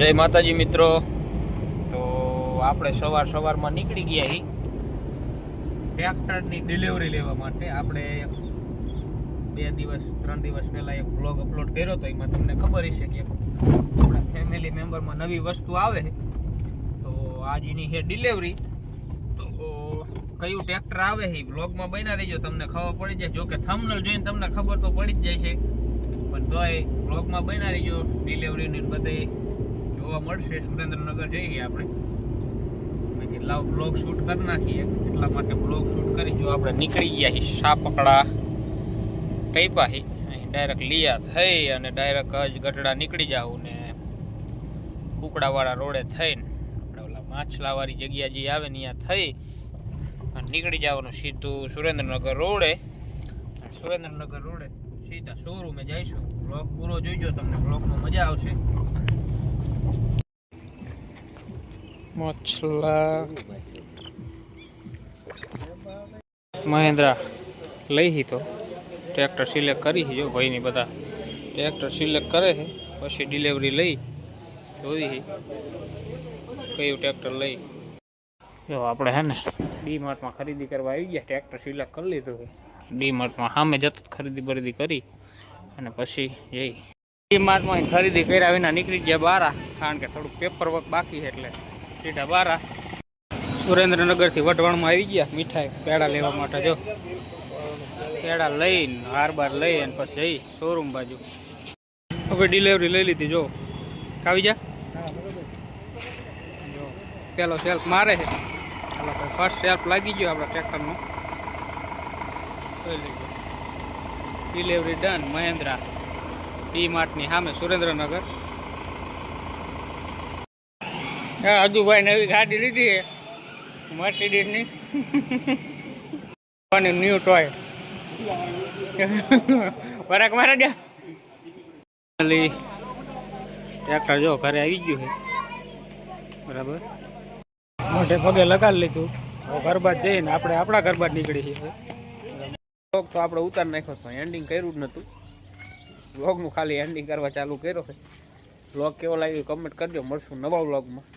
जय माताजी मित्रों। तो આપણે સવારમાં નીકળી ગયા હી ટ્રેક્ટરની ડિલિવરી લેવા માટે। આપણે 2 દિવસ 3 દિવસ પહેલા એક બ્લોગ અપલોડ કર્યો તો એમાં તમને ખબર હશે કે આપણા ફેમિલી મેમ્બરમાં નવી વસ્તુ આવે તો આજની છે ડિલિવરી। તો કયું ટ્રેક્ટર આવે છે બ્લોગમાં બન્યા રહેજો, તમને ખબર પડી જાય। જો કે થંબનેલ જોઈને તમને ખબર તો પડી જ જાય છે, પણ તોય બ્લોગમાં બન્યા રહેજો। ડિલિવરીની બધે જોવા મળશે। સુરેન્દ્રનગર જઈએ આપણે, લાવ બ્લોગ શૂટ કરી નાખીએ, એટલા માટે બ્લોગ શૂટ કરી। જો આપણે નીકળી ગયા છીએ સાપકડા ટાઈપા હી, ડાયરેક્ટ લિયા થઈ અને ડાયરેક્ટ જ ગઢડા નીકળી જાવ ને કુકડાવાળા રોડે થઈને આપણે ઓલા માછલાવાળી જગ્યા જે આવે ને ત્યાં થઈ અને નીકળી જવાનું સીધું સુરેન્દ્રનગર રોડે। સુરેન્દ્રનગર રોડે સીધા શોરૂમે જઈશું। બ્લોગ પૂરો જોઈજો, તમને બ્લોગમાં મજા આવશે। મછલા મહિન્દ્રા લઈ તો ટ્રેક્ટર સિલેક્ટ કરી। જો ભાઈની બધા ટ્રેક્ટર સિલેક્ટ કરે છે, પછી ડિલિવરી લઈ જોઈ કયું ટ્રેક્ટર લઈ। જો આપણે હે ને ડી માર્ટમાં ખરીદી કરવા આવી ગયા, ટ્રેક્ટર સિલેક્ટ કરી લીધું। ડી માર્ટમાં સામે જત ખરીદી બરીદી કરી અને પછી જઈ ડી માર્ટમાં ખરીદી કર્યા વિના નીકળી ગયા બહાર, કારણ કે થોડુંક પેપર વર્ક બાકી છે એટલે સીધા બારા સુરેન્દ્રનગરથી વઢવાણમાં આવી ગયા મીઠાઈ પેડા લેવા માટે। જો પેડા લઈને હાર બાર લઈ અને પછી જઈ શોરૂમ બાજુ। હવે ડિલિવરી લઈ લીધી। જો આવી જા, જો પેલો સેલ્ફ મારે છે, ચાલો ફર્સ્ટ સેલ્ફ લાગી ગયો આપણા ટ્રેક્ટરનો। ડિલિવરી ડન મહિન્દ્રા ડી માર્ટની સામે સુરેન્દ્રનગર। હજુભાઈ નવી ગાડી લીધી છે મર્સિડીઝની ન્યૂ ટોય વરાક મારે દે। ટ્રેક્ટર જો ઘરે આવી ગયું છે બરાબર, મોઢે પગે લગાડી લીધું। ઘર બાદ જઈને આપણે આપણા ઘર બાદ નીકળી છીએ। બ્લોગ તો આપણે ઉતાર નાખ્યો, પણ એન્ડિંગ કર્યું જ નહોતું। બ્લોગનું ખાલી એન્ડિંગ કરવા ચાલુ કર્યો છે। બ્લોગ કેવો લાગ્યો કમેન્ટ કરજો, મળશું નવા બ્લોગમાં।